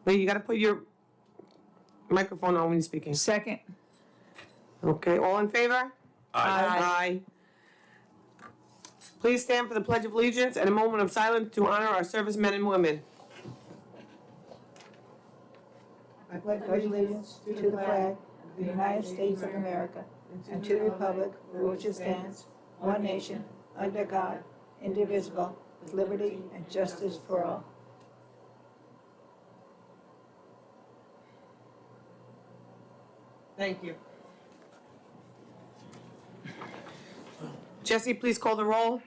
Lee, you gotta put your microphone on when you're speaking. Second. Okay, all in favor? Aye. Aye. Please stand for the Pledge of Allegiance and a moment of silence to honor our servicemen and women. I pledge allegiance to the flag of the United States of America and to the republic for which it stands, one nation, under God, indivisible, with liberty and justice for all. Thank you. Jesse, please call the roll.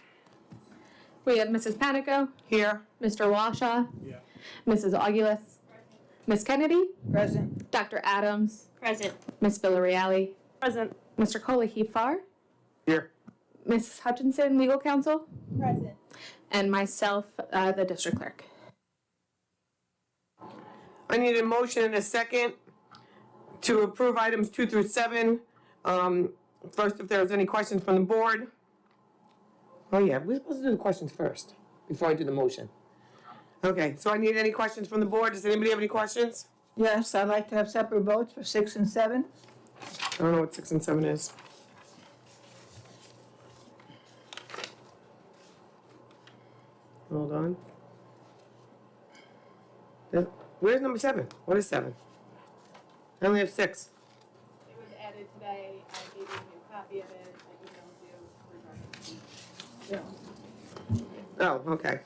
We have Mrs. Panico, Here. Mr. Walshaw, Mrs. Augulus, Ms. Kennedy, Present. Dr. Adams, Present. Ms. Villarreal, Present. Mr. Kohler-Hefar, Here. Mrs. Hutchinson, legal counsel, Present. and myself, the district clerk. I need a motion and a second to approve items 2 through 7. First, if there's any questions from the board. Oh yeah, we're supposed to do the questions first, before I do the motion. Okay, so I need any questions from the board. Does anybody have any questions? Yes, I'd like to have separate votes for 6 and 7. I don't know what 6 and 7 is. Hold on. Where's number 7? What is 7? I only have 6. It was added today. I gave you a new copy of it. I emailed you. Oh, okay.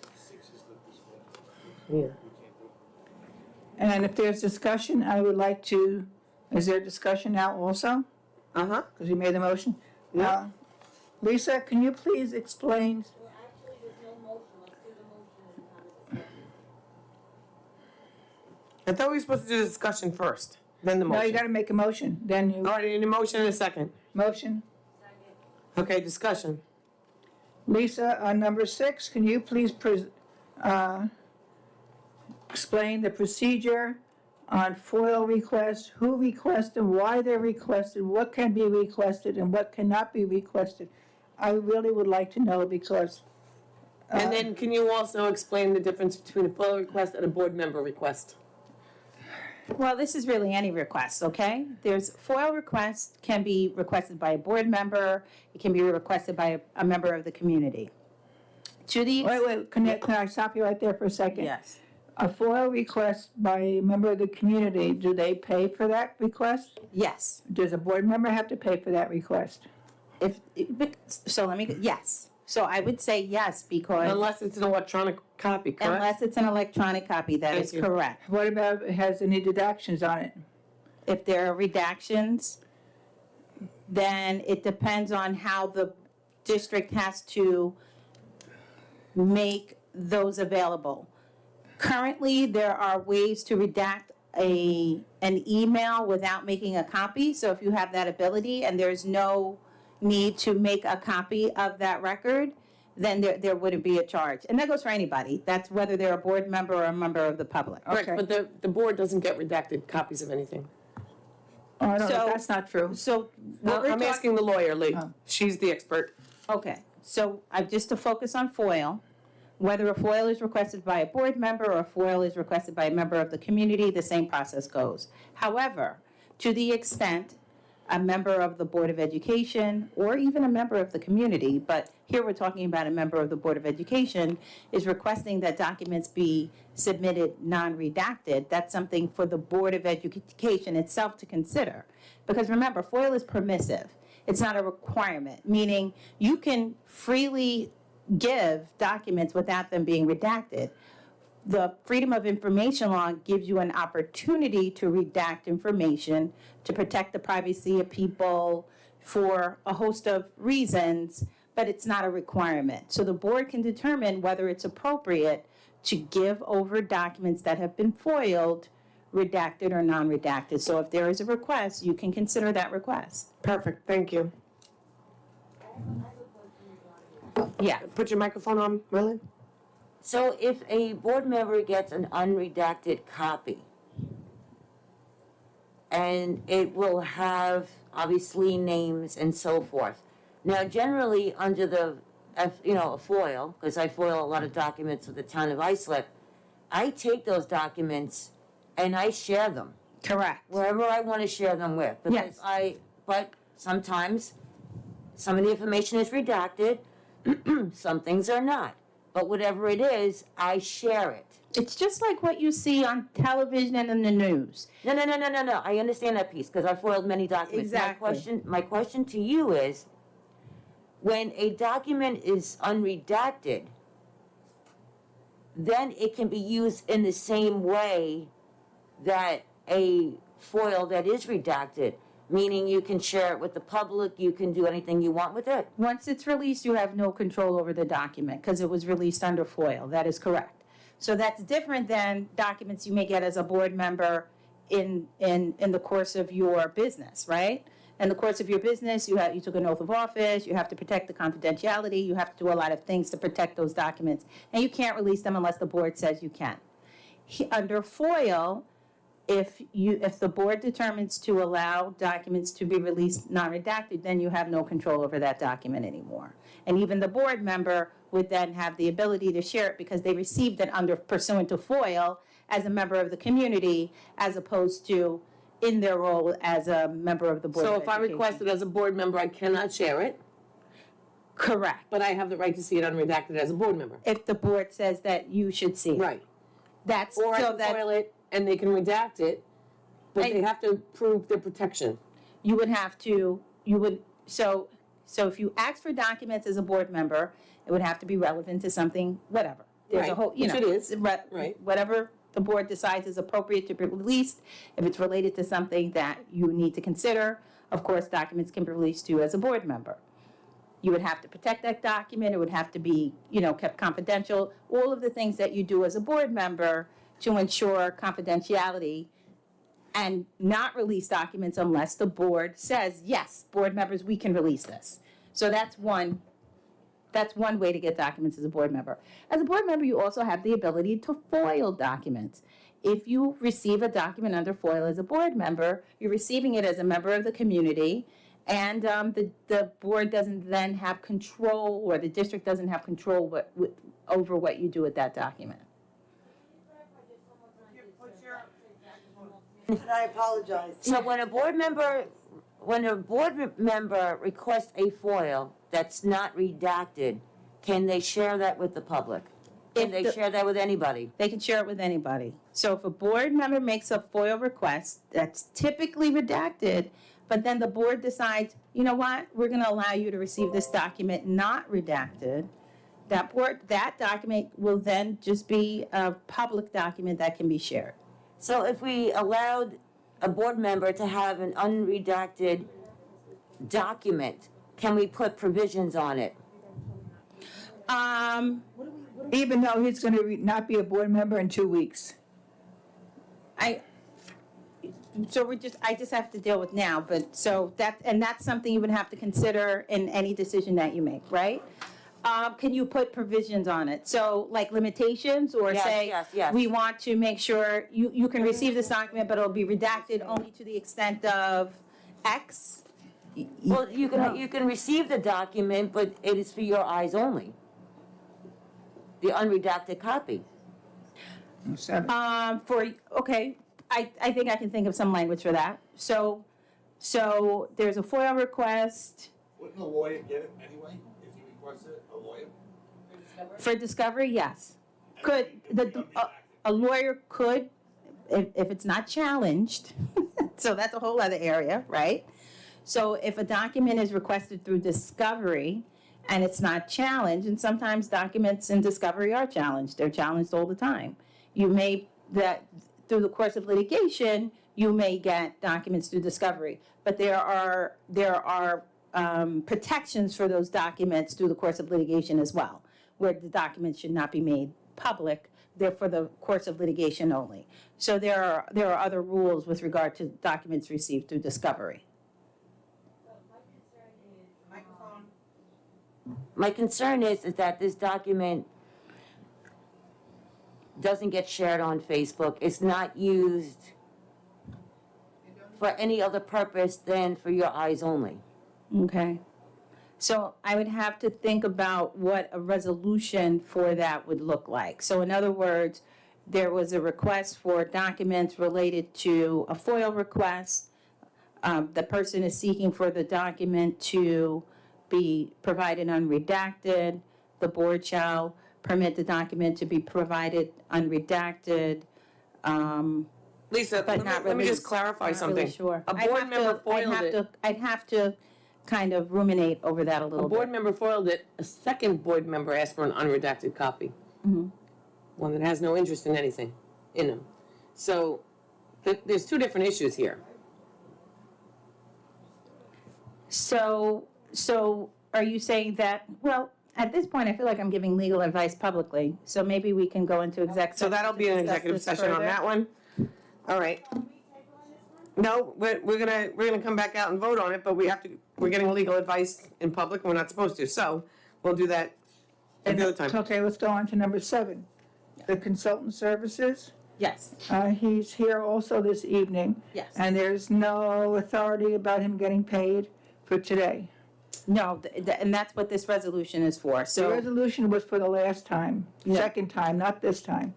Yeah. And if there's discussion, I would like to, is there discussion now also? Uh-huh. Because you made the motion? Yeah. Lisa, can you please explain? Well, actually, there's no motion. Let's do the motion and have a discussion. I thought we were supposed to do the discussion first, then the No, you motion. gotta make a motion, then you, All right, I need a motion and a second. motion. Second. Okay, discussion. Lisa, on number 6, can you please explain the procedure on FOIL requests, who requested, why they're requested, what can be requested, and what cannot be requested? I really would like to know because, And then can you also explain the difference between a FOIL request and a board member request? Well, this is really any request, okay? There's FOIL requests can be requested by a board member. It can be requested by a member of the community. To the wait, can I stop you right there for a second? Yes. A FOIL request by a member of the community, do they pay for that request? Yes. Does a board member have to pay for that request? Yes. So I would say yes because Unless it's an electronic copy, correct? unless it's an electronic copy, that Thank is you. correct. What about, has any deductions on it? If there are redactions, then it depends on how the district has to make those available. Currently, there are ways to redact an email without making a copy. So if you have that ability and there's no need to make a copy of that record, then there wouldn't be a charge. And that goes for anybody. That's whether they're a board member or a member of the public. Right, Okay. but the board doesn't get redacted copies of anything. Oh, no, So- that's not true. So what we're I'm asking the lawyer, Lee. Oh. She's the expert. Okay, so just to focus on FOIL, whether a FOIL is requested by a board member or a FOIL is requested by a member of the community, the same process goes. However, to the extent a member of the Board of Education or even a member of the community, but here we're talking about a member of the Board of Education, is requesting that documents be submitted non-redacted, that's something for the Board of Education itself to consider. Because remember, FOIL is permissive. It's not a requirement, meaning you can freely give documents without them being redacted. The Freedom of Information Law gives you an opportunity to redact information to protect the privacy of people for a host of reasons, but it's not a requirement. So the board can determine whether it's appropriate to give over documents that have been FOILed, redacted or non-redacted. So if there is a request, you can consider that request. Perfect, thank you. Yeah. Put your microphone on, Merlin. So if a board member gets an unredacted copy, and it will have obviously names and so forth. Now, generally under the, a FOIL, because I FOIL a lot of documents with the town of Islip, I take those documents and I share them Correct. wherever I want to share them with. Yes. But sometimes some of the information is redacted, some things are not. But whatever it is, I share it. It's just like what you see on television and in the news. No. I understand that piece because I foiled many documents. Exactly. My question to you is, when a document is unredacted, then it can be used in the same way that a foil that is redacted, meaning you can share it with the public, you can do anything you want with it. Once it's released, you have no control over the document because it was released under FOIL. That is correct. So that's different than documents you may get as a board member in the course of your business, right? In the course of your business, you took an oath of office, you have to protect the confidentiality, you have to do a lot of things to protect those documents, and you can't release them unless the board says you can. Under FOIL, if the board determines to allow documents to be released non-redacted, then you have no control over that document anymore. And even the board member would then have the ability to share it because they received it under pursuant to FOIL as a member of the community, as opposed to in their role as a member of the Board So of if I Education. request it as a board member, I cannot share it, Correct. but I have the right to see it unredacted as a board member. If the board says that you should see it. Right. That's, Or I so can that's, foil it and they can redact it, but they have to prove their protection. you would have to, so if you ask for documents as a board member, it would have to be relevant to something, whatever. There's a Right, whole, which it is, right. Whatever the board decides is appropriate to be released, if it's related to something that you need to consider, of course, documents can be released to you as a board member. You would have to protect that document, it would have to be, kept confidential, all of the things that you do as a board member to ensure confidentiality and not release documents unless the board says, yes, board members, we can release this. So that's one way to get documents as a board member. As a board member, you also have the ability to FOIL documents. If you receive a document under FOIL as a board member, you're receiving it as a member of the community, and the board doesn't then have control, or the district doesn't have control over what you do with that document. I apologize. So when a board member requests a FOIL that's not redacted, can they share that with the public? Can If they the- share that with anybody? They can share it with anybody. So if a board member makes a FOIL request that's typically redacted, but then the board decides, you know what, we're gonna allow you to receive this document not redacted, that document will then just be a public document that can be shared. So if we allowed a board member to have an unredacted document, can we put provisions on it? Even though he's gonna not be a board member in 2 weeks. I just have to deal with now, but that's something you would have to consider in any decision that you make, right? Can you put provisions on it? So like limitations, or Yes, say, yes. we want to make sure you can receive this document, but it'll be redacted only to the extent of X? Well, you can receive the document, but it is for your eyes only. The unredacted copy. I think I can think of some language for that. So there's a FOIL request. Wouldn't a lawyer get it anyway, if you requested it, a lawyer? For discovery, yes. A lawyer could, if it's not challenged, so that's a whole other area, right? So if a document is requested through discovery and it's not challenged, and sometimes documents in discovery are challenged, they're challenged all the time. Through the course of litigation, you may get documents through discovery, but there are protections for those documents through the course of litigation as well, where the documents should not be made public, they're for the course of litigation only. So there are other rules with regard to documents received through discovery. My concern is that this document doesn't get shared on Facebook. It's not used for any other purpose than for your eyes only. Okay. So I would have to think about what a resolution for that would look like. So in other words, there was a request for documents related to a FOIL request. The person is seeking for the document to be provided unredacted. The board shall permit the document to be provided unredacted. Lisa, But not let me really- just clarify Not really something. sure. A board member foiled it. I'd have to kind of ruminate over that a A little board bit. member foiled it, a second board member asked for an unredacted copy. Mm-hmm. One that has no interest in anything in them. So, there's two different issues here. So are you saying that, well, at this point, I feel like I'm giving legal advice publicly, so maybe we can go into exec. So that'll be an to discuss executive this session on further. that one? All right. No, we're gonna come back out and vote on it, but we're getting legal advice in public, and we're not supposed to, so we'll do that every other time. Okay, let's go on to number 7. The consultant services. Yes, He's here also this evening. yes. And there's no authority about him getting paid for today. No, and that's what this resolution is for, The so, resolution was for the last time, second time, not this time.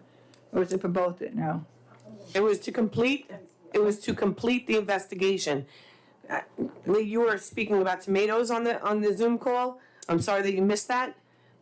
Or was it for both now? It was to complete the investigation. Lee, you were speaking about tomatoes on the Zoom call. I'm sorry that you missed that,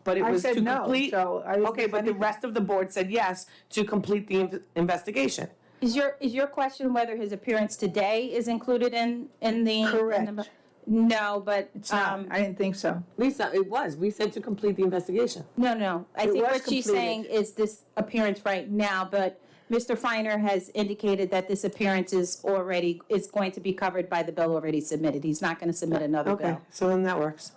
but it I was said to no, complete. so I didn't Okay, miss but the anything. rest of the board said yes to complete the investigation. is your question whether his appearance today is included in the? Correct. No, but, It's not. I didn't think so. Lisa, it was. We said to complete the investigation. no, I It think was what she's completed. saying is this appearance right now, but Mr. Feiner has indicated that this appearance is going to be covered by the bill already submitted. He's not gonna submit another Okay, bill. so then that works.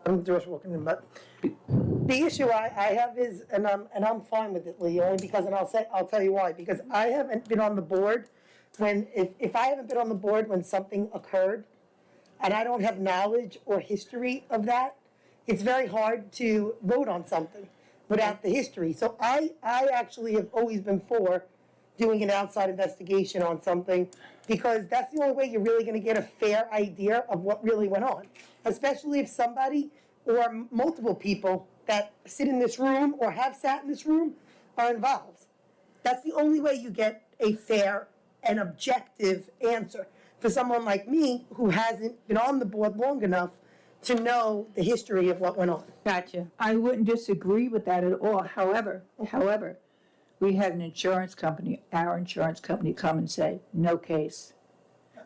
I'm Josh Wilkinson, but the issue I have is, and I'm fine with it, Lee, only because, and I'll tell you why, because I haven't been on the board if I haven't been on the board when something occurred, and I don't have knowledge or history of that, it's very hard to vote on something without the history. So I actually have always been for doing an outside investigation on something, because that's the only way you're really gonna get a fair idea of what really went on. Especially if somebody or multiple people that sit in this room or have sat in this room are involved. That's the only way you get a fair and objective answer for someone like me who hasn't been on the board long enough to know the history of what went on. Gotcha. I wouldn't disagree with that at all. However, we had an insurance company, our insurance company, come and say, no case.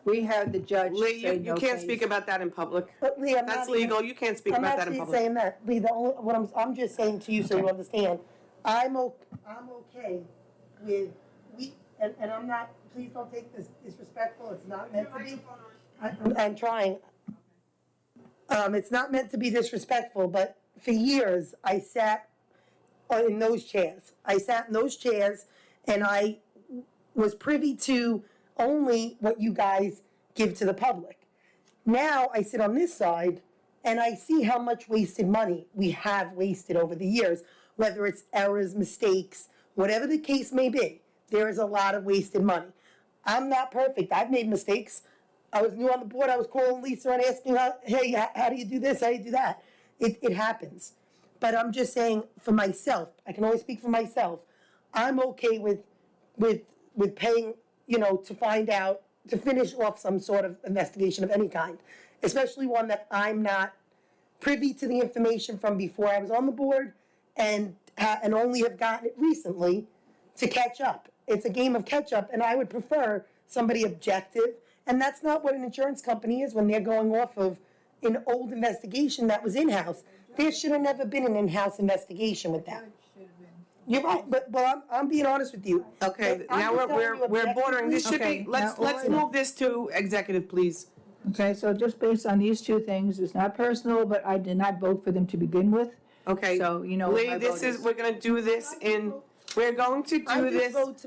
We had the judge Lee, say you no can't case. speak about that in public. But Lee, I'm That's not even- legal. You can't speak I'm about not that in actually public. saying that, Lee, I'm just saying to you so you understand, I'm okay with, and I'm not, please don't take this disrespectful, it's not meant to be. I'm trying. It's not meant to be disrespectful, but for years, I sat in those chairs. I sat in those chairs and I was privy to only what you guys give to the public. Now I sit on this side and I see how much wasted money we have wasted over the years, whether it's errors, mistakes, whatever the case may be. There is a lot of wasted money. I'm not perfect. I've made mistakes. I was new on the board. I was calling Lisa and asking her, hey, how do you do this? How do you do that? It happens. But I'm just saying for myself, I can only speak for myself. I'm okay with paying, to find out, to finish off some sort of investigation of any kind, especially one that I'm not privy to the information from before I was on the board and only have gotten it recently to catch up. It's a game of catch up, and I would prefer somebody objective, and that's not what an insurance company is when they're going off of an old investigation that was in-house. There should have never been an in-house investigation with that. You're right, but I'm being honest with you. Okay, I'm now just telling you we're bordering, this should Okay, be, let's now, hold on. move this to executive, please. Okay, so just based on these two things, it's not personal, but I did not vote for them to begin with. Okay. So, you know what Lee, my this vote is, is. we're gonna do this we're going to I do just this. vote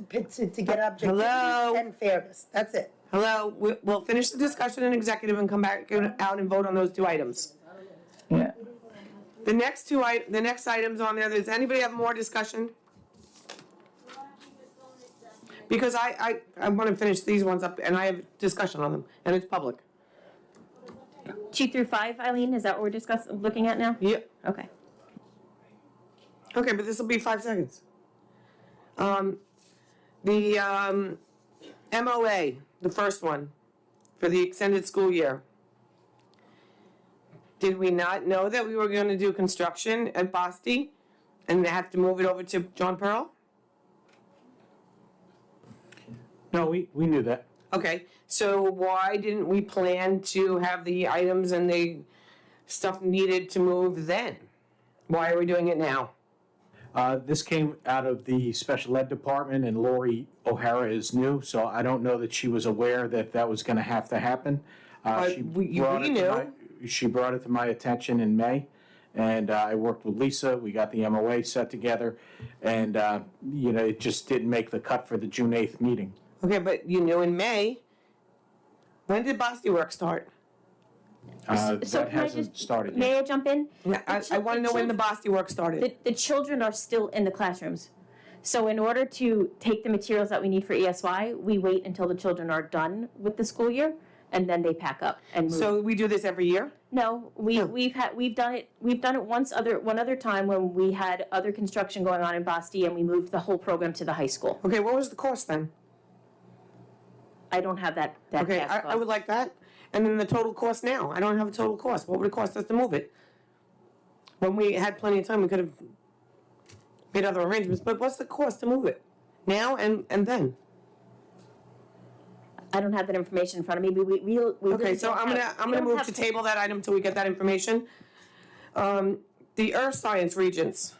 to get objectivity Hello? and fairness, that's it. Hello, we'll finish the discussion in executive and come back out and vote on those two items. Yeah. The next items on there, does anybody have more discussion? Because I want to finish these ones up, and I have discussion on them, and it's public. 2 through 5, Eileen, is that what we're looking at now? Yep. Okay. Okay, but this will be 5 seconds. The MOA, the first one, for the extended school year. Did we not know that we were gonna do construction at Boston and have to move it over to John Pearl? No, we knew that. Okay, so why didn't we plan to have the items and the stuff needed to move then? Why are we doing it now? This came out of the special ed department, and Lori O'Hara is new, so I don't know that she was aware that that was gonna have to happen. But She we brought it to knew. She brought it to my attention in May, and I worked with Lisa, we got the MOA set together, and, it just didn't make the cut for the June 8th meeting. Okay, but you knew in May. When did Boston Work start? So That can I hasn't just, started may yet. I jump in? I wanna know when the Boston Work started. The children are still in the classrooms. So in order to take the materials that we need for ESY, we wait until the children are done with the school year, and then they pack up and move. So we do this every year? No, we've done it one other time when we had other construction going on in Boston, and we moved the whole program to the high school. Okay, what was the cost then? I don't have that Okay, cash I cost. would like that. And then the total cost now. I don't have a total cost. What would it cost us to move it? When we had plenty of time, we could have made other arrangements, but what's the cost to move it? Now and then? I don't have that information in front of me. We really Okay, so don't I'm have- gonna we don't move have to table that item till we get that information. The earth science regents.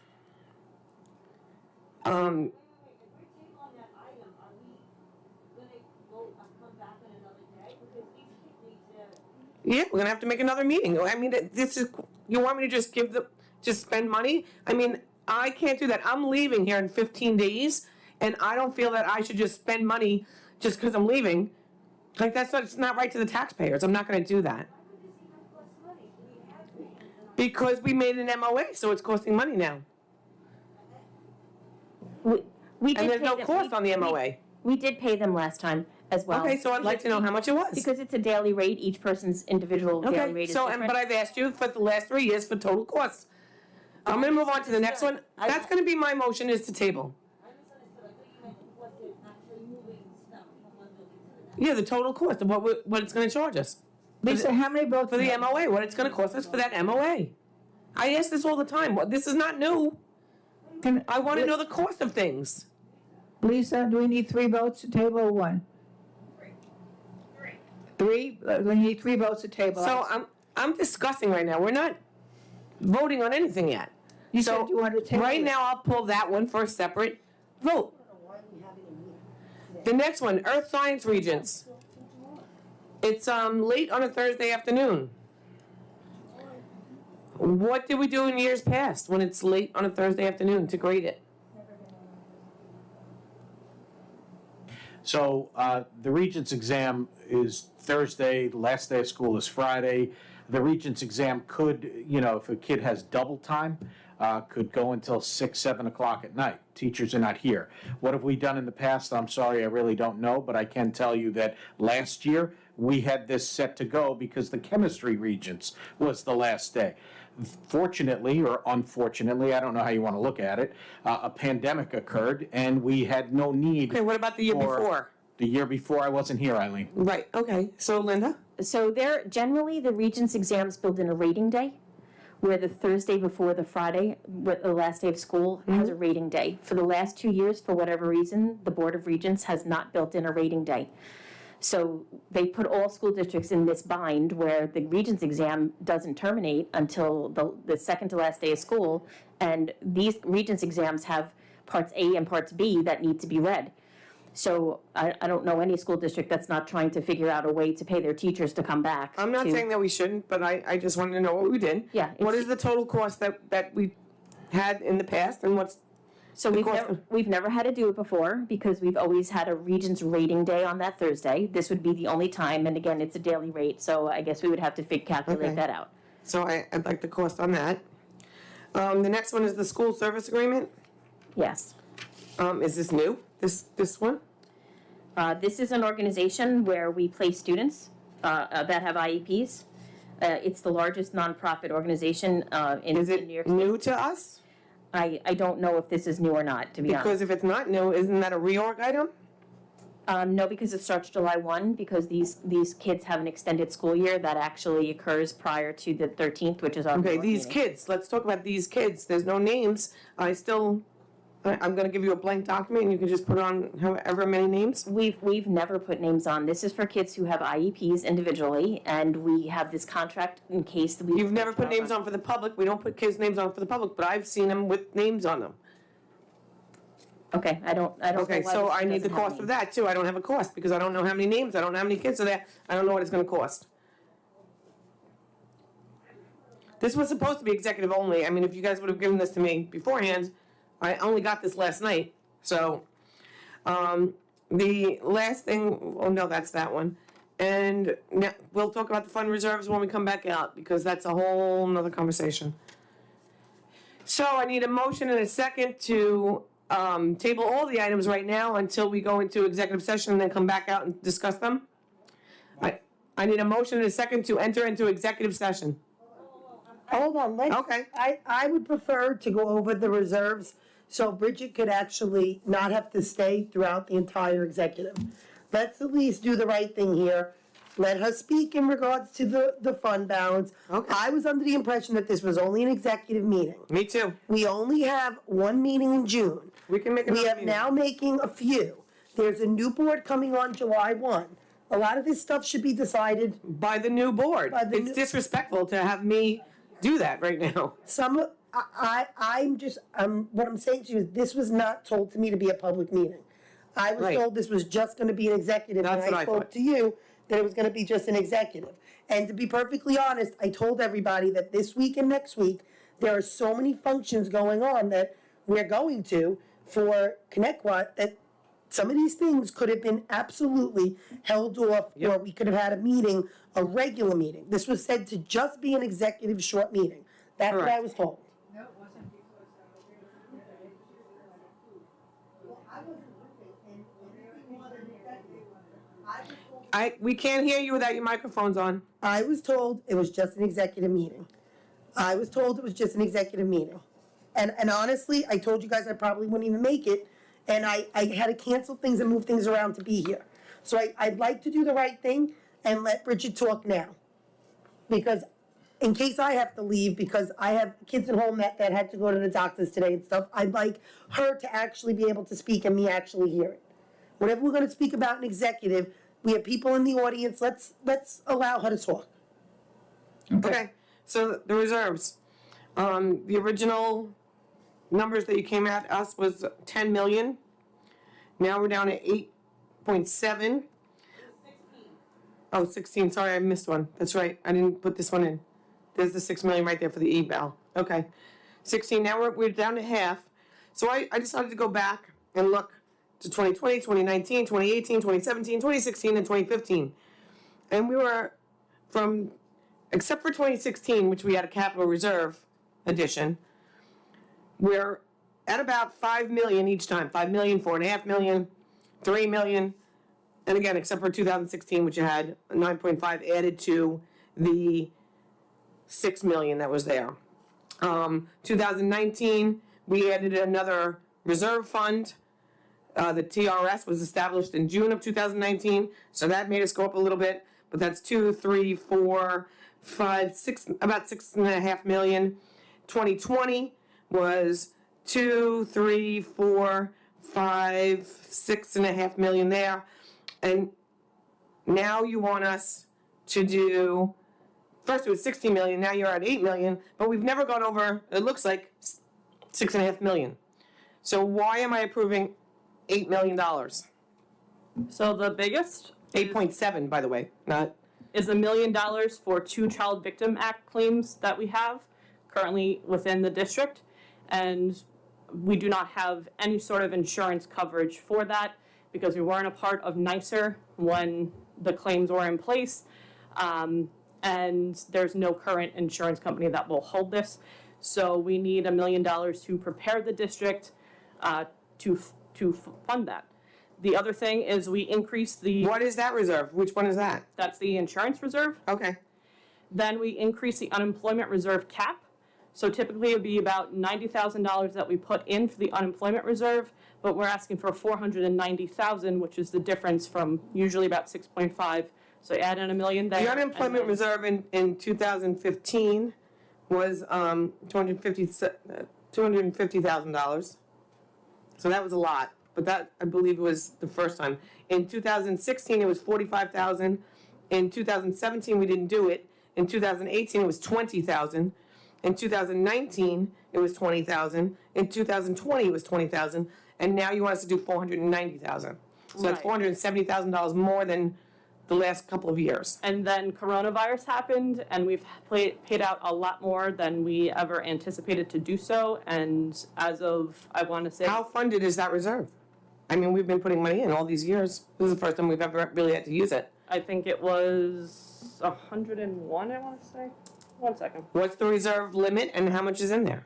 Yeah, we're gonna have to make another meeting. I mean, this is, you want me to just spend money? I mean, I can't do that. I'm leaving here in 15 days, and I don't feel that I should just spend money just because I'm leaving. Like, it's not right to the taxpayers. I'm not gonna do that. Because we made an MOA, so it's costing money now. We did And there's pay no them- cost on the MOA. We did pay them last time as well. Okay, so I'd like to know how much it was. Because it's a daily rate, each person's individual daily Okay, rate is so, different. but I've asked you for the last 3 years for total costs. I'm gonna move on to the next one. That's gonna be my motion, is to table. Yeah, the total cost of what it's gonna charge us. Lisa, how many votes? For the MOA, what it's gonna cost us for that MOA. I ask this all the time. This is not new. I wanna know the cost of things. Lisa, do we need 3 votes to table or 1? 3? We need 3 votes to table. So I'm discussing right now. We're not voting on anything yet. You So said you wanted to table right it. now, I'll pull that one for a separate vote. The next one, Earth Science Regents. It's late on a Thursday afternoon. What did we do in years past when it's late on a Thursday afternoon to grade it? So the Regents exam is Thursday, the last day of school is Friday. The Regents exam could, if a kid has double time, could go until 6, 7 o'clock at night. Teachers are not here. What have we done in the past? I'm sorry, I really don't know, but I can tell you that last year, we had this set to go because the chemistry Regents was the last day. Fortunately, or unfortunately, I don't know how you want to look at it, a pandemic occurred and we had no need. Okay, what about the year for- before? The year before, I wasn't here, Eileen. Right, okay. So Linda? So generally, the Regents exams build in a rating day, where the Thursday before the Friday, the last day of school, has a rating day. For the last 2 years, for whatever reason, the Board of Regents has not built in a rating day. So they put all school districts in this bind where the Regents exam doesn't terminate until the second to last day of school. And these Regents exams have parts A and parts B that need to be read. So I don't know any school district that's not trying to figure out a way to pay their teachers to come back. I'm not to- saying that we shouldn't, but I just wanted to know what we did. Yeah, What it's- is the total cost that we had in the past and what's, So we've never had to do it before because we've always had a Regents rating day on that Thursday. This would be the only time, and again, it's a daily rate, so I guess we would have to Okay. calculate that out. so I'd like the cost on that. The next one is the school service agreement. Yes. Is this new, this one? This is an organization where we place students that have IEPs. It's the largest nonprofit organization in Is New it York State. new to us? I don't know if this is new or not, to be honest. Because if it's not new, isn't that a reorg item? No, because it starts July 1, because these kids have an extended school year that actually occurs prior to the 13th, which is our Okay, board these meeting. kids, let's talk about these kids. There's no names. I'm gonna give you a blank document and you can just put on however many names. We've never put names on. This is for kids who have IEPs individually, and we have this contract in case that we. You've never put names on for the public. We don't put kids' names on for the public, but I've seen them with names on them. Okay, I don't know Okay, why so this I need the doesn't have cost of names. that too. I don't have a cost because I don't know how many names, I don't know how many kids are there. I don't know what it's gonna cost. This was supposed to be executive only. I mean, if you guys would have given this to me beforehand, I only got this last night, so. The last thing, oh no, that's that one. And now, we'll talk about the fund reserves when we come back out, because that's a whole nother conversation. So I need a motion and a second to, table all the items right now until we go into executive session and then come back out and discuss them. I need a motion and a second to enter into executive session. Hold on, Okay. I would prefer to go over the reserves so Bridget could actually not have to stay throughout the entire executive. Let's at least do the right thing here. Let her speak in regards to the fund balance. Okay. I was under the impression that this was only an executive meeting. Me too. We only have one meeting in June. We can make We another are meeting. now making a few. There's a new board coming on July 1. A lot of this stuff should be decided. By the new board. By the It's new- disrespectful to have me do that right now. What I'm saying to you is this was not told to me to be a public meeting. I was Right. told this was just gonna be an executive, and That's what I I spoke thought. to you that it was gonna be just an executive. And to be perfectly honest, I told everybody that this week and next week, there are so many functions going on that we're going to for Connecticut that some of these things could have been absolutely held off, or Yep. we could have had a meeting, a regular meeting. This was said to just be an executive short meeting. That's what I Correct. was told. We can't hear you without your microphones on. I was told it was just an executive meeting. I was told it was just an executive meeting. And honestly, I told you guys I probably wouldn't even make it, and I had to cancel things and move things around to be here. So I'd like to do the right thing and let Bridget talk now. Because in case I have to leave, because I have kids at home that had to go to the doctors today and stuff, I'd like her to actually be able to speak and me actually hear it. Whatever we're gonna speak about in executive, we have people in the audience, let's allow her to talk. Okay, so the reserves. The original numbers that you came at us was 10 million. Now we're down to 8.7. Oh, 16, sorry, I missed one. That's right, I didn't put this one in. There's the 6 million right there for the eval. Okay. 16, now we're down to half. So I decided to go back and look to 2020, 2019, 2018, 2017, 2016, and 2015. And we were from, except for 2016, which we had a capital reserve addition, we're at about 5 million each time. 5 million, 4.5 million, 3 million. And again, except for 2016, which you had 9.5 added to the 6 million that was there. 2019, we added another reserve fund. The TRS was established in June of 2019, so that made us go up a little bit, but that's 2, 3, 4, 5, 6, about 6.5 million. 2020 was 2, 3, 4, 5, 6.5 million there. And now you want us to do, first it was 60 million, now you're at 8 million, but we've never gone over, it looks like, 6.5 million. So why am I approving $8 million? So the biggest 8.7, by the way, not, is $1 million for 2 Child Victim Act claims that we have currently within the district. And we do not have any sort of insurance coverage for that because we weren't a part of NYSER when the claims were in place. And there's no current insurance company that will hold this. So we need $1 million to prepare the district to fund that. The other thing is we increased the, what is that reserve? Which one is that? that's the insurance reserve. Okay, Then we increased the unemployment reserve cap So typically it'd be about $90,000 that we put in for the unemployment reserve, but we're asking for 490,000, which is the difference from usually about 6.5. So add in $1 million there. The unemployment and then- reserve in 2015 was $250,000. So that was a lot, but that, I believe, was the first time. In 2016, it was 45,000. In 2017, we didn't do it. In 2018, it was 20,000. In 2019, it was 20,000. In 2020, it was 20,000. And now you want us to do 490,000. So that's Right. $470,000 more than the last couple of years. And then coronavirus happened, and we've paid out a lot more than we ever anticipated to do so. And as of, I want to say, How funded is that reserve? I mean, we've been putting money in all these years. This is the first time we've ever really had to use it. I think it was 101, I want to say. 1 second. What's the reserve limit and how much is in there?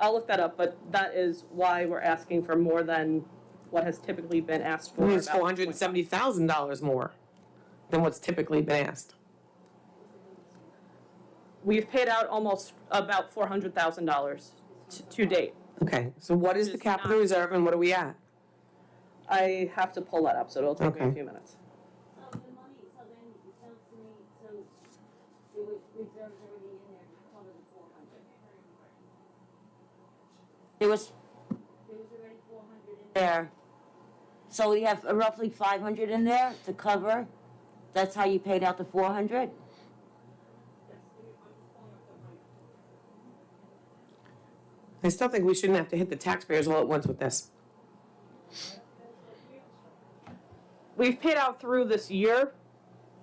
I'll look that up, but that is why we're asking for more than what has typically been asked I for. mean, it's about $470,000 more than what's typically been asked. We've paid out almost about $400,000 to date. Okay, so what is the It's capital not- reserve and what are we at? I have to pull that up, so it'll take me a Okay. few minutes. So the money, so then it sounds to me, so there was reserves already in there to cover the 400. There was already 400 in there. So we have roughly 500 in there to cover. That's how you paid out the 400? I still think we shouldn't have to hit the taxpayers all at once with this. We've paid out through this year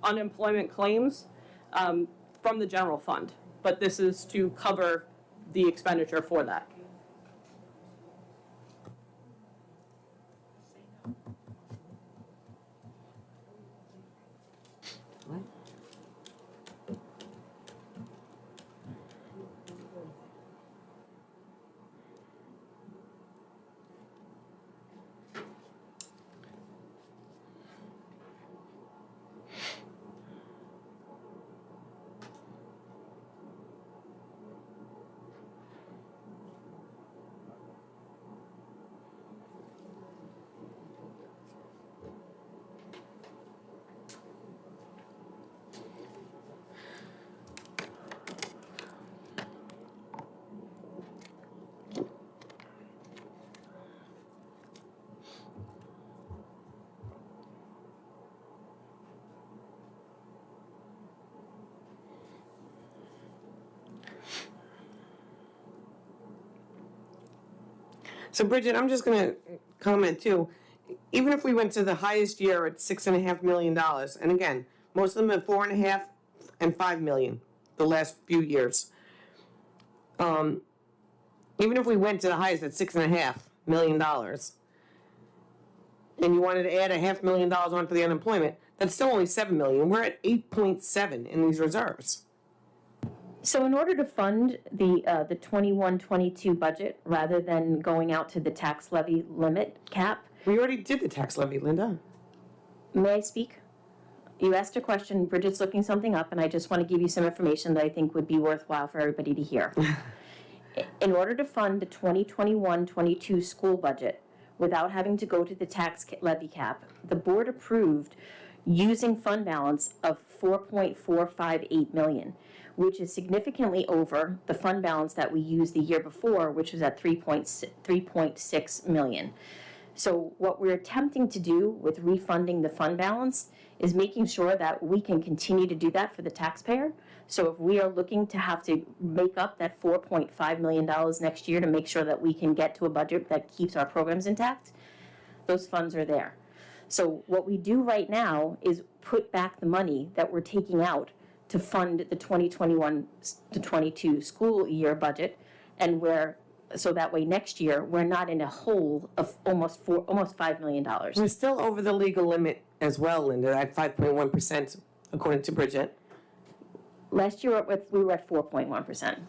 unemployment claims from the general fund, but this is to cover the expenditure for that. So Bridget, I'm just gonna comment too. Even if we went to the highest year at $6.5 million, and again, most of them at 4.5 and 5 million, the last few years. Even if we went to the highest at $6.5 million, and you wanted to add $500,000 on for the unemployment, that's still only 7 million. We're at 8.7 in these reserves. So in order to fund the 21-22 budget, rather than going out to the tax levy limit cap, We already did the tax levy, Linda. may I speak? You asked a question, Bridget's looking something up, and I just want to give you some information that I think would be worthwhile for everybody to hear. In order to fund the 2021-22 school budget without having to go to the tax levy cap, the board approved using fund balance of $4.458 million, which is significantly over the fund balance that we used the year before, which was at $3.6 million. So what we're attempting to do with refunding the fund balance is making sure that we can continue to do that for the taxpayer. So if we are looking to have to make up that $4.5 million next year to make sure that we can get to a budget that keeps our programs intact, those funds are there. So what we do right now is put back the money that we're taking out to fund the 2021 to 22 school year budget, and so that way next year, we're not in a hole of almost $5 million. We're still over the legal limit as well, Linda, at 5.1%, according to Bridget. Last year, we were at 4.1%.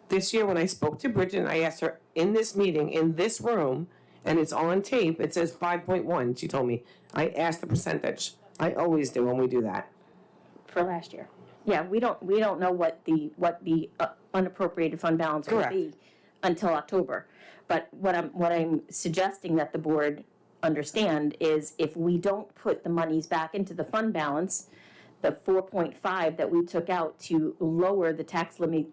This year, when I spoke to Bridget, and I asked her in this meeting, in this room, and it's on tape, it says 5.1, she told me. I asked the percentage. I always do when we do that. For last year. Yeah, we don't know what the unappropriated fund balance will Correct. be until October. But what I'm suggesting that the board understand is if we don't put the monies back into the fund balance, the 4.5 that we took out to lower the tax levy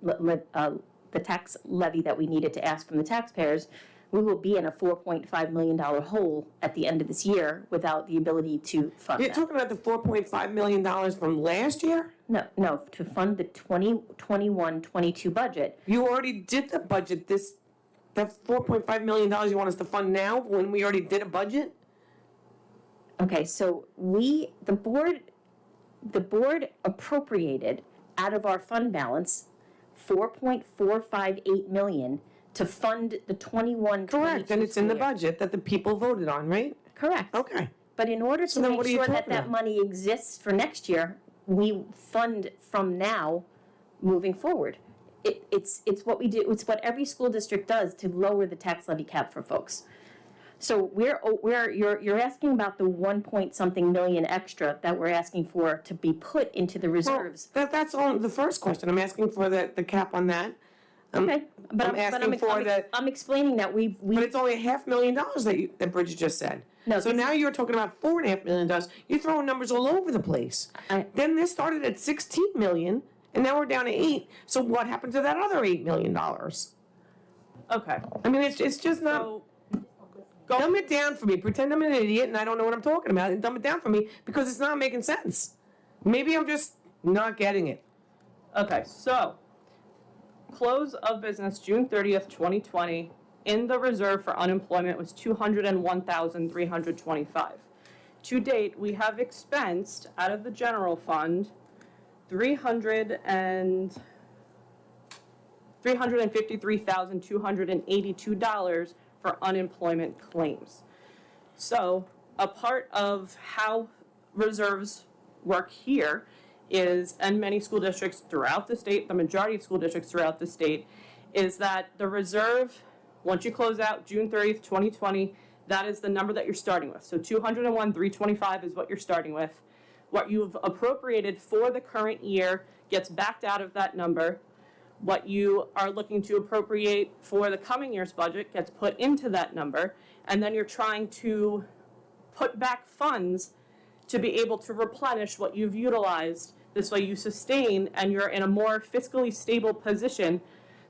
that we needed to ask from the taxpayers, we will be in a $4.5 million hole at the end of this year without the ability to fund You're that. talking about the $4.5 million from last year? No, to fund the 2021-22 budget. You already did the budget that $4.5 million you want us to fund now when we already did a budget? Okay, so the board appropriated out of our fund balance $4.458 million to fund the 21-22 Correct, and it's in the school year. budget that the people voted on, right? Correct. Okay. But in order to then make what are you sure that talking that about? money exists for next year, we fund from now moving forward. It's what we do, it's what every school district does to lower the tax levy cap for folks. So you're asking about the 1 point something million extra that we're asking for to be put into the reserves. That's all, the first question. I'm asking for the cap on that. Okay, but I'm asking for that- I'm explaining that we But it's only $500,000 that Bridget just said. No, So this now you're talking about $4.5 million. You're throwing numbers all over the place. Then this started at 16 million, and now we're down to 8. So what happened to that other $8 million? Okay, I mean, it's just not. so, Dumb it down for me. Pretend I'm an idiot and I don't know what I'm talking about, and dumb it down for me because it's not making sense. Maybe I'm just not getting it. okay, so, close of business, June 30th, 2020, in the reserve for unemployment was $201,325. To date, we have expensed out of the general fund $353,282 for unemployment claims. So, a part of how reserves work here is, and many school districts throughout the state, the majority of school districts throughout the state, is that the reserve, once you close out June 30th, 2020, that is the number that you're starting with. So 201,325 is what you're starting with. What you've appropriated for the current year gets backed out of that number. What you are looking to appropriate for the coming year's budget gets put into that number, and then you're trying to put back funds to be able to replenish what you've utilized. This way you sustain and you're in a more fiscally stable position.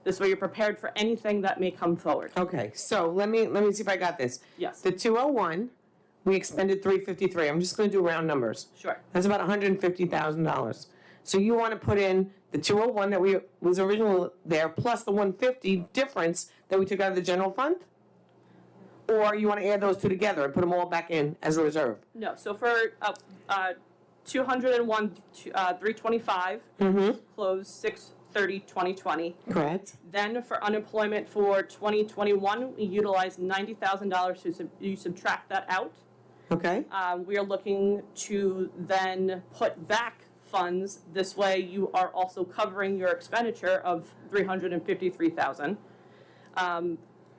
This way you're prepared for anything that may come forward. Okay, so let me see if I got this. Yes. The 201, we expended 353. I'm just going to do round numbers. Sure. That's about $150,000. So you want to put in the 201 that was originally there plus the 150 difference that we took out of the general fund? Or you want to add those two together and put them all back in as a reserve? No, so for 201,325, closed 6/30/2020. Correct. Then for unemployment for 2021, we utilized $90,000, so you subtract that out. Okay. We are looking to then put back funds. This way you are also covering your expenditure of $353,000.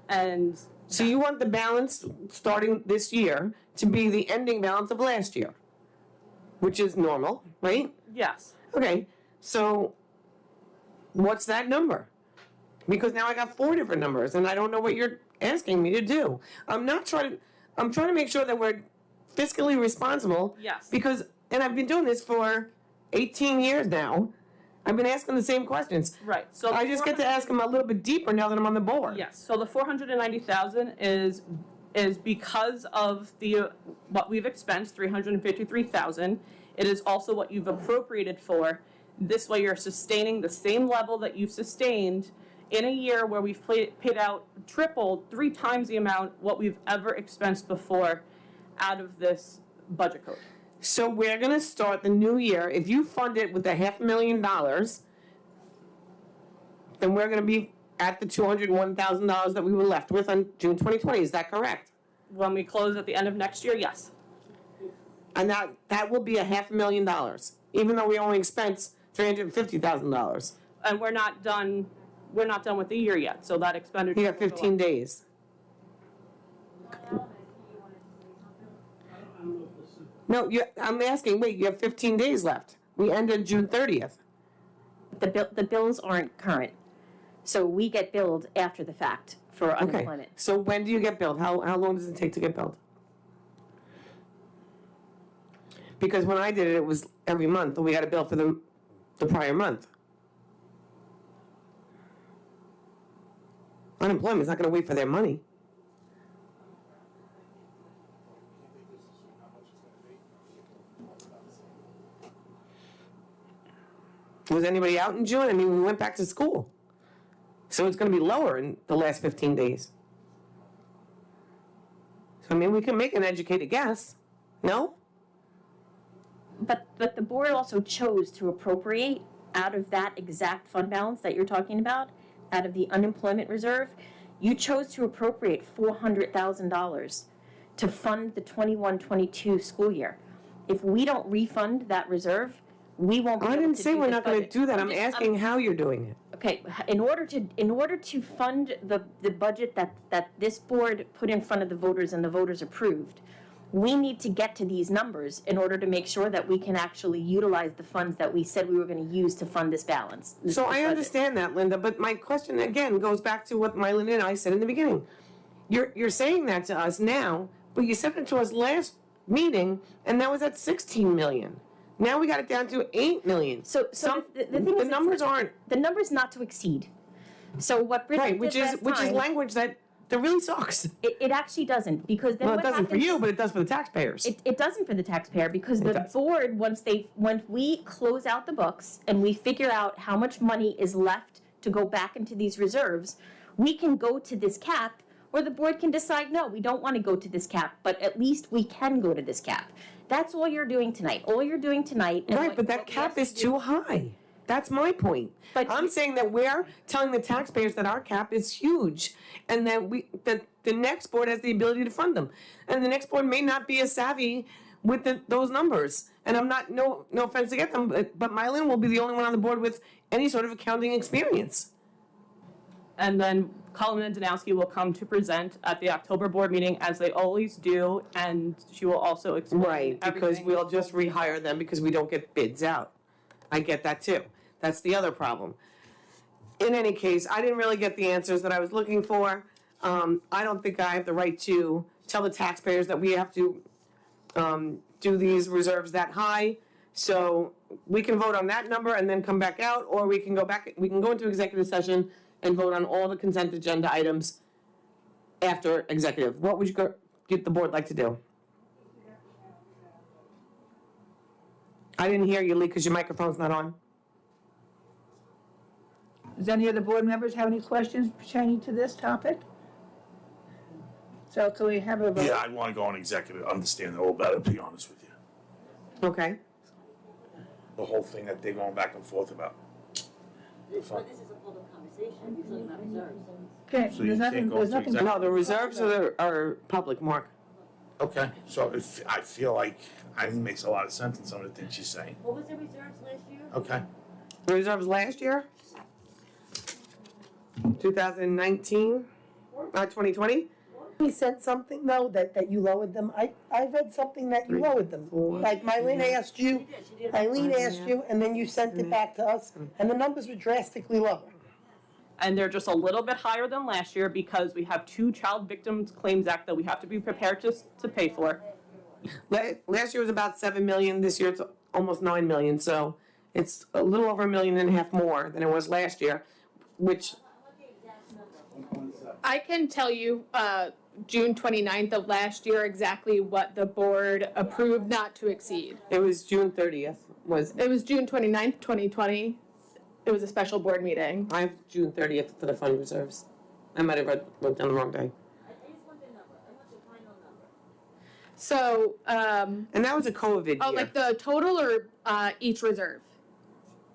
And So you want the balance starting this year to be the ending balance of last year, which is normal, right? yes, Okay, so what's that number? Because now I got 4 different numbers and I don't know what you're asking me to do. I'm trying to make sure that we're fiscally responsible. Yes. Because, and I've been doing this for 18 years now. I've been asking the same questions. right. So I just get to ask them a little bit deeper now that I'm on the board. Yes, so the 490,000 is because of what we've expensed, 353,000. It is also what you've appropriated for. This way you're sustaining the same level that you've sustained in a year where we've paid out triple, 3 times the amount what we've ever expensed before out of this budget code. So we're gonna start the new year, if you fund it with the $500,000, then we're gonna be at the $201,000 that we were left with on June 2020, is that correct? When we close at the end of next year, yes. And that will be $500,000, even though we only expense $350,000. And we're not done with the year yet, so that expenditure. You got will go 15 up. days. I don't know if this No, I'm asking, wait, you have 15 days left. We ended June 30th. The bills aren't current. So we get billed after the fact for Okay, unemployment. so when do you get billed? How long does it take to get billed? Because when I did it, it was every month, and we got a bill for the prior month. Unemployment's not gonna wait for their money. Was anybody out in June? I mean, we went back to school. So it's gonna be lower in the last 15 days. So I mean, we can make an educated guess, no? But the board also chose to appropriate out of that exact fund balance that you're talking about, out of the unemployment reserve, you chose to appropriate $400,000 to fund the 21-22 school year. If we don't refund that reserve, we won't be I able didn't to say do we're this not gonna budget. do that. I'm asking how you're doing it. Okay, in order to fund the budget that this board put in front of the voters and the voters approved, we need to get to these numbers in order to make sure that we can actually utilize the funds that we said we were gonna use to fund this balance. So I budget. understand that, Linda, but my question again goes back to what Mylin and I said in the beginning. You're saying that to us now, but you said it to us last meeting, and that was at 16 million. Now we got it down to 8 million. So the thing is, The numbers aren't, the number's not to exceed. So what Bridget right, did which is last time, language that really sucks. it actually doesn't, because then Well, it what doesn't for happens- you, but it does for the taxpayers. It doesn't for the taxpayer, because the does. board, when we close out the books and we figure out how much money is left to go back into these reserves, we can go to this cap, or the board can decide, no, we don't want to go to this cap, but at least we can go to this cap. That's all you're doing tonight. All you're doing tonight. and Right, what- but that what we cap asked is you to do- too high. That's my point. But- I'm saying that we're telling the taxpayers that our cap is huge and that the next board has the ability to fund them. And the next board may not be as savvy with those numbers. And I'm not, no offense to get them, but Mylin will be the only one on the board with any sort of accounting experience. And then Colin and Danowski will come to present at the October board meeting, as they always do, and she will also explain Right, because everything. we'll just rehire them because we don't get bids out. I get that too. That's the other problem. In any case, I didn't really get the answers that I was looking for. I don't think I have the right to tell the taxpayers that we have to do these reserves that high. So we can vote on that number and then come back out, or we can go into executive session and vote on all the consent agenda items after executive. What would you get the board like to do? I didn't hear you, Lee, because your microphone's not on. Does any of the board members have any questions pertaining to this topic? So can we have a vote? Yeah, I'd wanna go on executive, understand it a little better, to be honest with you. Okay. The whole thing that they're going back and forth about. This is a public conversation, you're talking about reserves. Okay, So you there's can't nothing, go there's into nothing. exec- No, the reserves are public, Mark. Okay, so if, I feel like, I think it makes a lot of sense in some of the things she's saying. What was the reserves last year? Okay. The reserves last year? 2019, 2020? He said something though, that you lowered them. I read something that you lowered them. Like Mylene asked you, Eileen asked you, and then you sent it back to us, and the numbers were drastically lower. And they're just a little bit higher than last year because we have 2 Child Victims Claims Act that we have to be prepared to pay for. Last year was about 7 million, this year it's almost 9 million, so it's a little over 1.5 million more than it was last year, which, I can tell you, June 29th of last year, exactly what the board approved not to exceed. it was June 30th, It was June 29th, 2020. It was a special board meeting. I have June 30th for the fund reserves. I might have wrote down the wrong day. I just want the number, I want the final number. So, And that was a COVID year. oh, like the total or each reserve?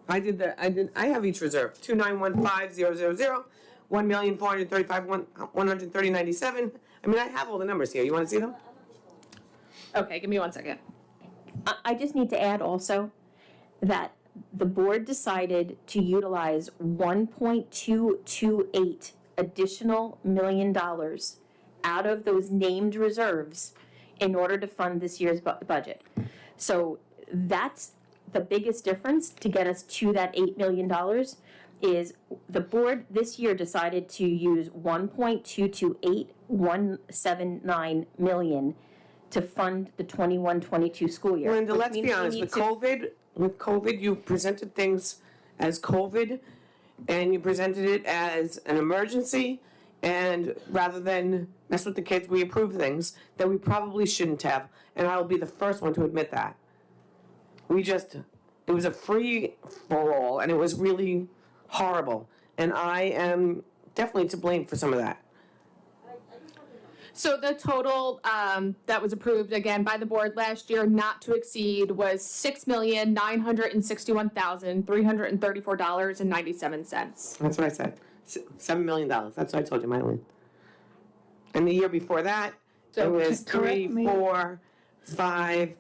I have each reserve, 2915000, 1,435,130.97. I mean, I have all the numbers here. You wanna see them? Okay, give me 1 second. I just need to add also that the board decided to utilize $1.228 additional million out of those named reserves in order to fund this year's budget. So that's the biggest difference to get us to that $8 million is the board this year decided to use 1.228179 million to fund the 21-22 school year. Linda, which let's means be we honest, need with to- COVID, you presented things as COVID, and you presented it as an emergency, and rather than mess with the kids, we approved things that we probably shouldn't have, and I will be the first one to admit that. It was a free-for-all, and it was really horrible, and I am definitely to blame for some of that. So the total that was approved again by the board last year not to exceed was $6,961,334.97. That's what I said. $7 million. That's what I told you, Mylene. And the year before that, it was correct 3, me. 4, 5,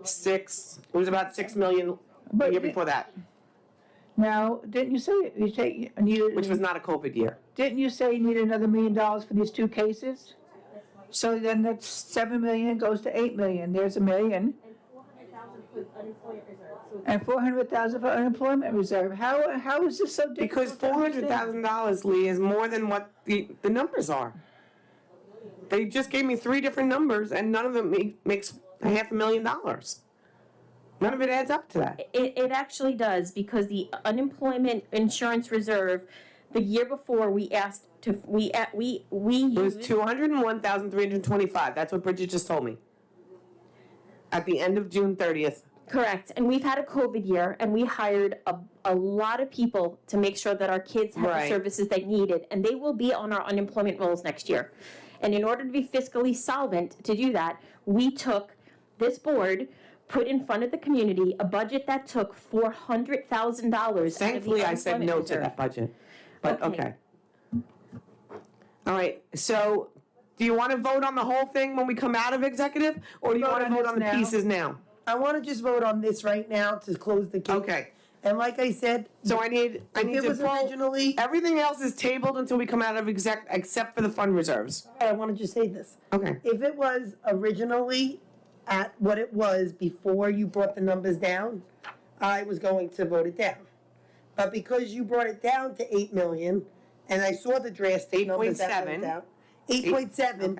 6. It was about 6 million the But year di- before that, Now, didn't you say you needed? which was not a COVID year. Didn't you say you need another $1 million for these two cases? So then that's 7 million goes to 8 million. There's $1 million. And 400,000 for unemployment reserve. How is this so difficult? Because to understand? $400,000, Lee, is more than what the numbers are. They just gave me 3 different numbers, and none of them makes $500,000. None of it adds up to that. It actually does, because the unemployment insurance reserve, the year before, we asked to, we It was used, 201,325. That's what Bridget just told me. At the end of June 30th. correct, and we've had a COVID year, and we hired a lot of people to make sure that our kids had the Right. services they needed, and they will be on our unemployment rolls next year. And in order to be fiscally solvent to do that, we took, this board put in front of the community a budget that took $400,000. Thankfully, I said no to that budget, but Okay. okay. All right, so do you want to vote on the whole thing when we come out of executive, or do you Vote want to on vote this on the now. pieces now? I wanna just vote on this right now to close the case. Okay, And like I said, so I need if it to was pull, originally, everything else is tabled until we come out of except for the fund reserves. I wanna just say this. Okay, If it was originally at what it was before you brought the numbers down, I was going to vote it down. But because you brought it down to 8 million, and I saw the drastic numbers that 8.7. went down. 8.7,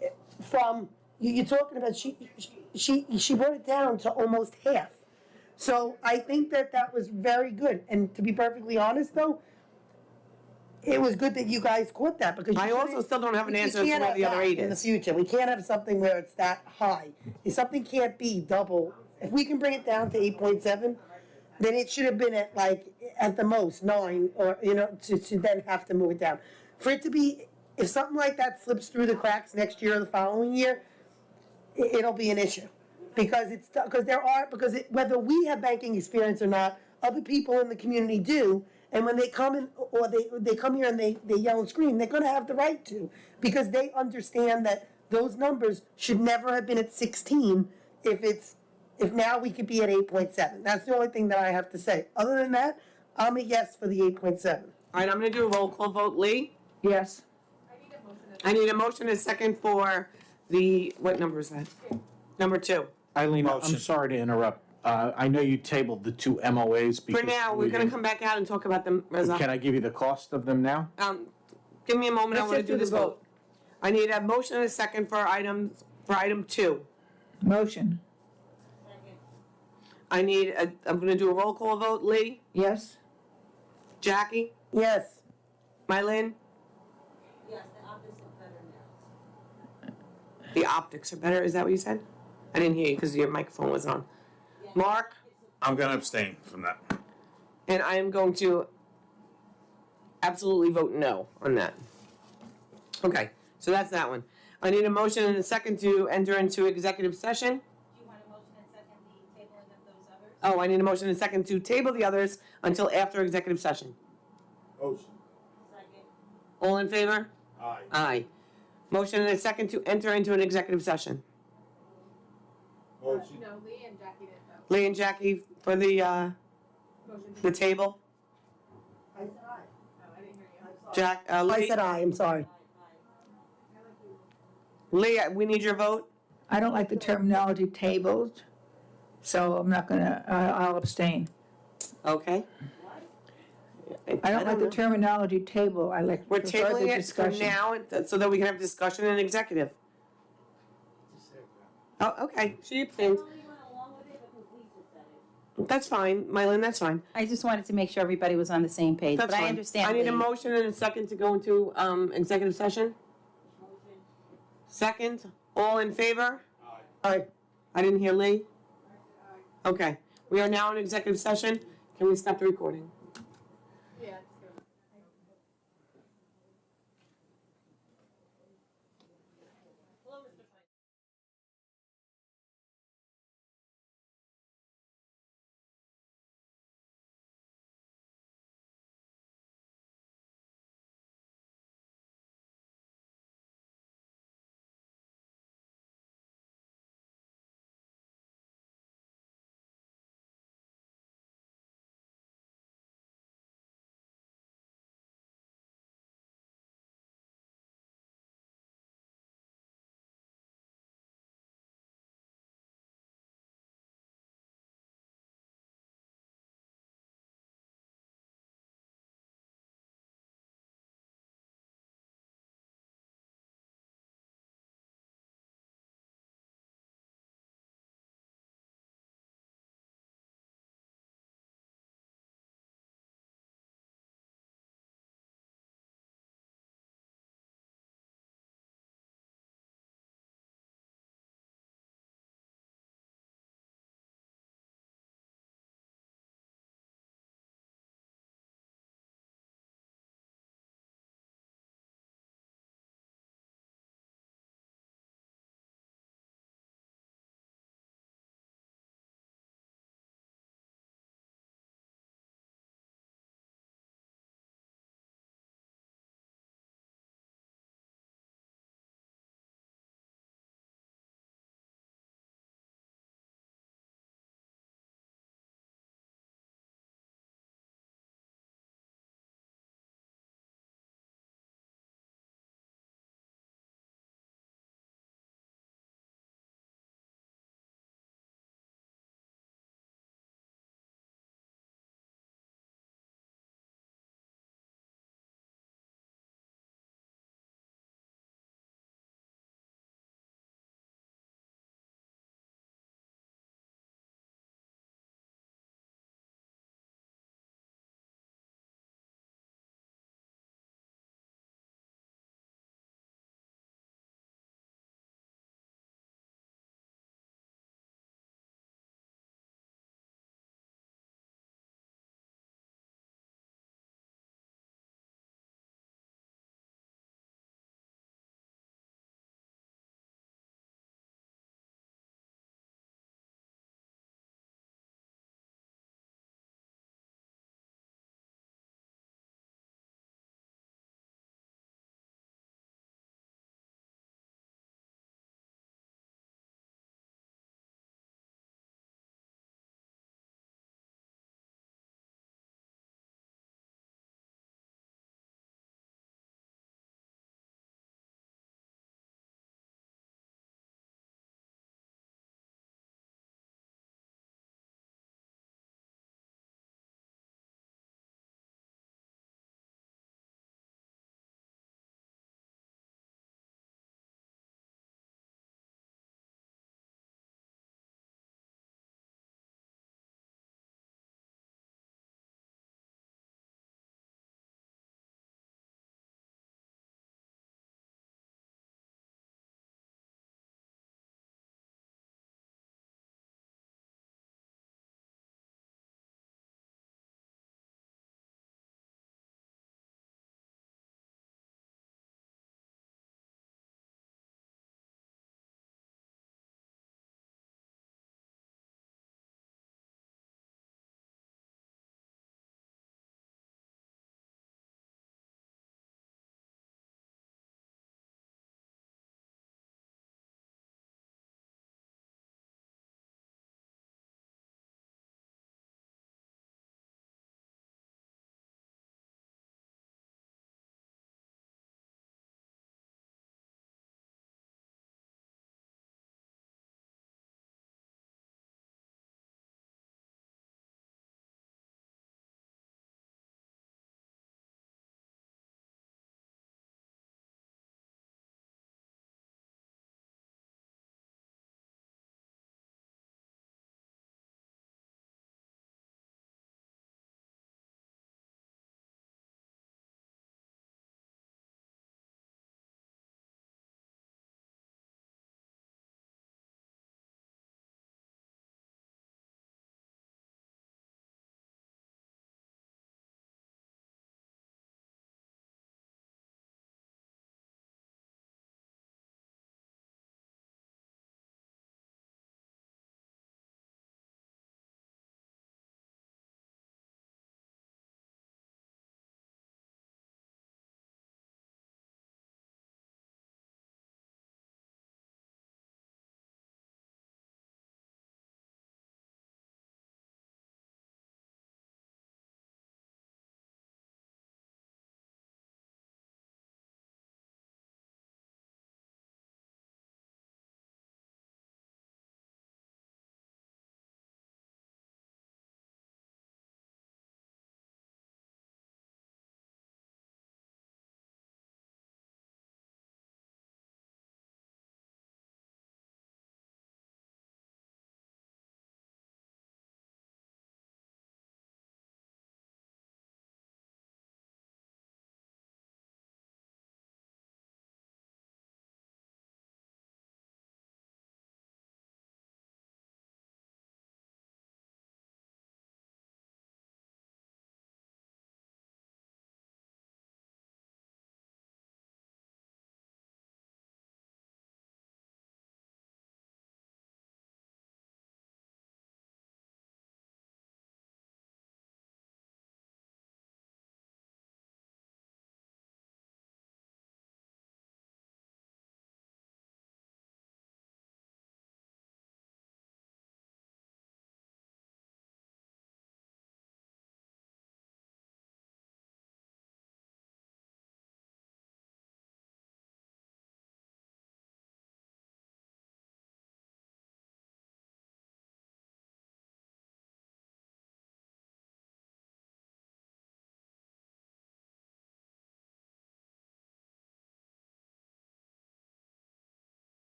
okay. from, you're talking about, she brought it down to almost half. So I think that was very good, and to be perfectly honest though, it was good that you guys caught that, because you I also shouldn't- still don't have an we answer as to can't where have the other that 8 in the is. future, we can't have something where it's that high. If something can't be double, if we can bring it down to 8.7, then it should have been at like, at the most 9, or, to then have to move it down. For it to be, if something like that slips through the cracks next year or the following year, it'll be an issue. Because whether we have banking experience or not, other people in the community do, and when they come in, or they come here and they yell and scream, they're gonna have the right to, because they understand that those numbers should never have been at 16 if now we could be at 8.7. That's the only thing that I have to say. Other than that, I'm a yes for the 8.7. All right, I'm gonna do a roll call vote. Lee? Yes. I need a motion and a second for the, what number is that? Number 2. Eileen, I'm Motion. sorry to interrupt. I know you tabled the 2 MOAs because. For now, we're we gonna didn't- come back out and talk about them, Reza. Can I give you the cost of them now? Give me a moment, I Let's wanna just do do the this vote. I need a motion and a second for item 2. Motion, I'm gonna do a roll call vote. Lee? yes? Jackie? Yes. Mylin? Yes, the optics look better now. The optics are better, is that what you said? I didn't hear you because your microphone was on. Mark? I'm gonna abstain from that. And I am going to absolutely vote no on that. Okay, so that's that one. I need a motion and a second to enter into executive session. Do you want a motion and second the tabling of those others? Oh, I need a motion and a second to table the others until after executive session. Motion. Second. All in favor? Aye. Aye. Motion and a second to enter into an executive session. Motion. No, Lee and Jackie did though. Lee and Jackie for the Motion. table. Oh, I didn't hear you. Jack, I Lee, said aye, I'm sorry. Lee, we need your vote. I don't like the terminology tabled, so I'm not gonna, I'll abstain. Okay. I don't like the know. terminology table, I like We're prefer tabling the it for discussion. now so that we can have discussion in executive. Oh, okay, she abstains. That's fine, Mylin, that's fine. I just wanted to make sure everybody was on the same page, That's but I fine. understand. I need a the- motion and a second to go into, executive session. Second, all in favor? Aye. I didn't hear Lee? Okay, we are now in executive session. Can we stop the recording?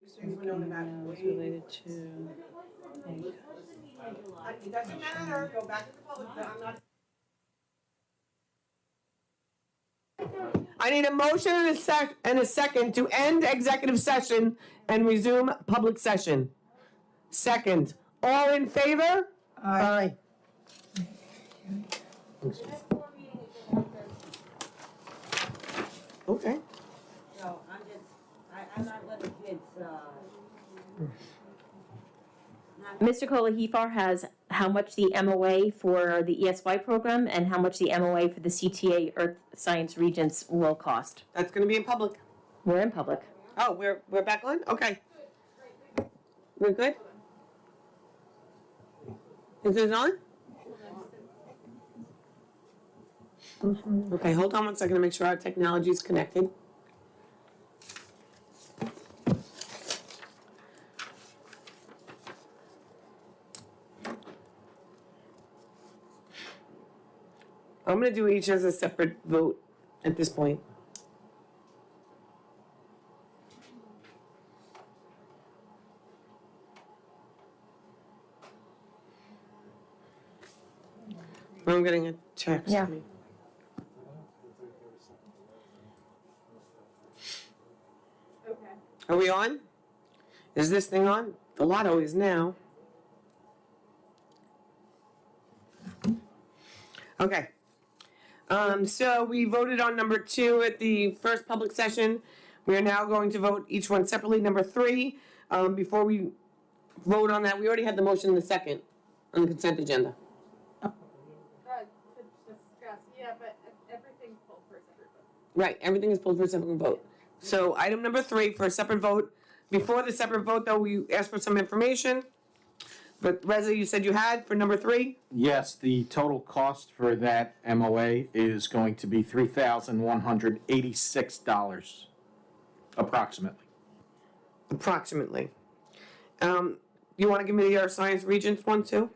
Related to. It doesn't matter, go back to the public, I'm not. I need a motion and a second to end executive session and resume public session. Second, all in favor? Aye. Okay. No, I'm not letting kids, Mr. Kolahifar has how much the MOA for the ESY program and how much the MOA for the CTA Earth Science Regents will cost. That's gonna be in public. We're in public. Oh, we're back on? Okay. We're good? Is this on? Okay, hold on one second to make sure our technology is connected. I'm gonna do each as a separate vote at this point. I'm getting a text. Yeah. Are we on? Is this thing on? The lotto is now. Okay. So we voted on number 2 at the first public session. We are now going to vote each one separately. Number 3, before we vote on that, we already had the motion in the second on the consent agenda. To discuss, yeah, but everything's pulled for a separate vote. Right, everything is pulled for a separate vote. So item number 3 for a separate vote. Before the separate vote, though, we asked for some information. But Reza, you said you had for number 3? Yes, the total cost for that MOA is going to be $3,186, approximately. Approximately. You want to give me the Earth Science Regents one too?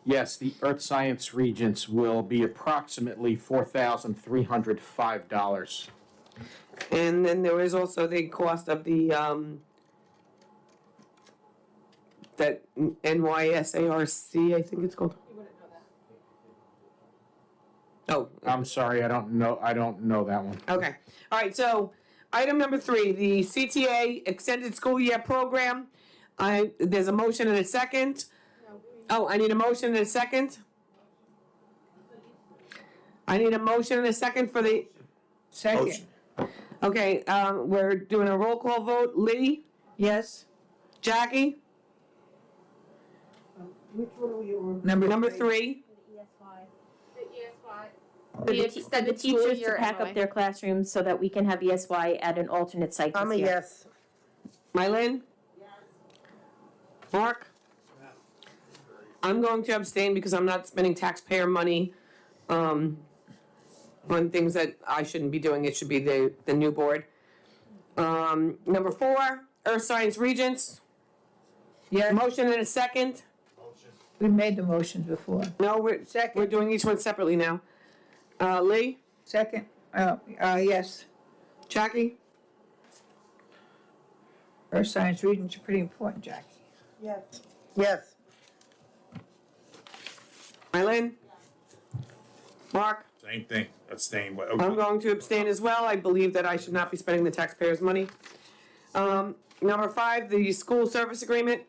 Yes, the Earth Science Regents will be approximately $4,305. And then there is also the cost of the, that NYSARC, I think it's called. You wouldn't know that. Oh, I'm sorry, I don't know that one. okay. All right, so item number 3, the CTA Extended School Year Program. There's a motion and a second. Oh, I need a motion and a second. I need a motion and a second for the, Second, okay, we're doing a roll call vote. Lee? yes. Jackie? Which one are we on? Number 3. The ESY. For The the extended school teachers to year pack MOA. up their classrooms so that we can have ESY at an alternate site I'm a this year. yes. Mylin? Mark? I'm going to abstain because I'm not spending taxpayer money on things that I shouldn't be doing. It should be the new board. Number 4, Earth Science Regents. Yes, Motion and a second. we made the motions before. No, we're Second, doing each one separately now. Lee? second, yes. Jackie? Earth Science Regents are pretty important, Jackie. Yes. Yes. Mylin? Mark? Same thing, abstain, but I'm going to abstain as well. I believe that I should not be spending the taxpayers' money. Number 5, the school service agreement.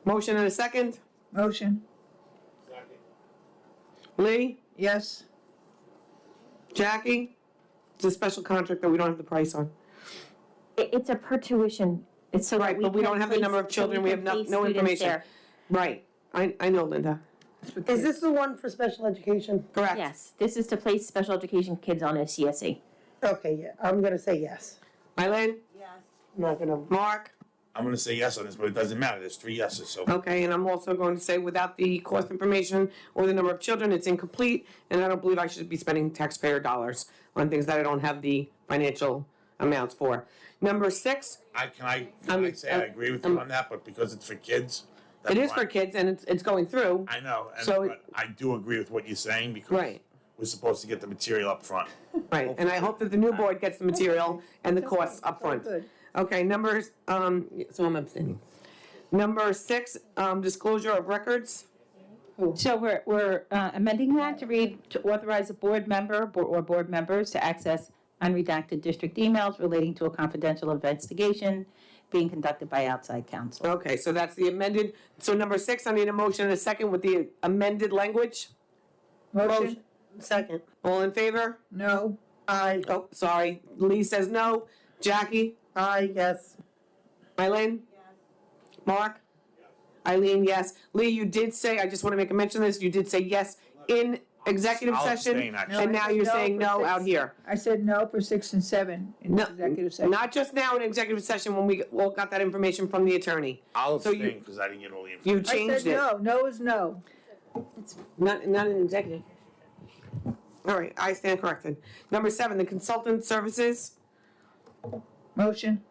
Motion and a second. Motion, Lee? yes. Jackie? It's a special contract that we don't have the price on. It's a per tuition. It's so that Right, we but we can don't have the place- number of so children. We can have no place students information. there. Right, I know, Linda. Is this the one for special education? Correct. Yes, this is to place special education kids on a CSE. Okay, yeah, I'm gonna say yes. Mylin? yes. I'm not gonna, Mark? I'm gonna say yes on this, but it doesn't matter, there's 3 yeses, so. Okay, and I'm also going to say without the cost information or the number of children, it's incomplete, and I don't believe I should be spending taxpayer dollars on things that I don't have the financial amounts for. Number 6, Can I say I agree with you on that, but because it's for kids? it that's is for fine. kids and it's going through. I know, So but I do agree with what you're saying, because Right. we're supposed to get the material up front. Right, and I hope that the new board gets the material and the costs up front. Good. Okay, so I'm abstaining. Number 6, disclosure of records. So we're amending that to read, to authorize a board member or board members to access unredacted district emails relating to a confidential investigation being conducted by outside counsel. Okay, so that's the amended, so number 6, I need a motion and a second with the amended language. Motion, second. All in favor? No. Aye. Oh, sorry, Lee says no. Jackie? Aye, yes. Mylene? Mark? Eileen, yes. Lee, you did say, I just want to make a mention of this, you did say yes in executive I'll session. abstain, actually. And now you're saying no out here. I said no for 6 and 7 in No, executive session. not just now in executive session when we all got that information from the attorney. I'll So you- abstain because I didn't get all the information. You I changed said it. no, no is no. Not in executive. All right, I stand corrected. Number 7, the consultant services. Motion.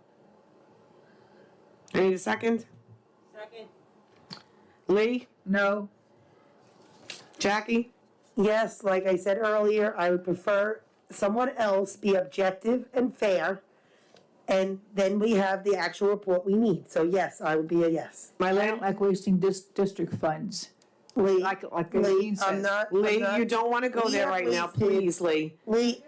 I need a second. Second. Lee? No. Jackie? Yes, like I said earlier, I would prefer someone else be objective and fair, and then we have the actual report we need. So yes, I would be a yes. I Mylene? don't like wasting district funds. Lee, Like Lee, Eileen says. I'm not. Lee, you don't want to go We there have right now, wasted- please, Lee. Lee,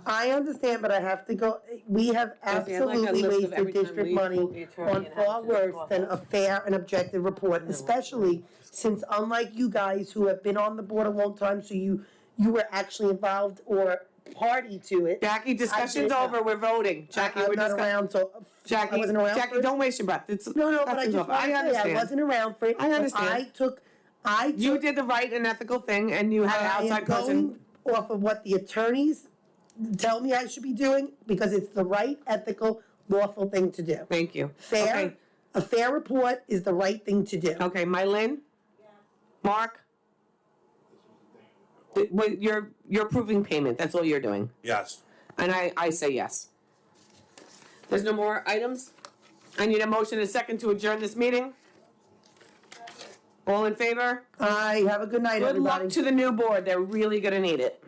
I understand, but I have to go, we have Okay, I'd like a absolutely list of wasted every time district Lee money told the attorney on and how far to worse talk. than a fair and objective report, especially since unlike you guys who have been on the board a long time, so you were actually involved or party to it. Jackie, discussion's I did- over, we're voting. Jackie, I'm we're not discussing. around, so. Jackie, I wasn't around for Jackie, it. don't waste your breath. It's No, but I discussion's just over. want to say, I understand. wasn't around for it. I but understand. I You took did the right and ethical thing, and you had an I am outside person. going off of what the attorneys tell me I should be doing, because it's the right, ethical, lawful thing to do. Thank you. Fair, Okay. a fair report is the right thing to do. Okay, Mylene? Mark? You're approving payment, that's all you're doing. Yes. And I say yes. There's no more items? I need a motion and a second to adjourn this meeting. All in favor? Aye, have a good night, Good everybody. luck to the new board, they're really gonna need it.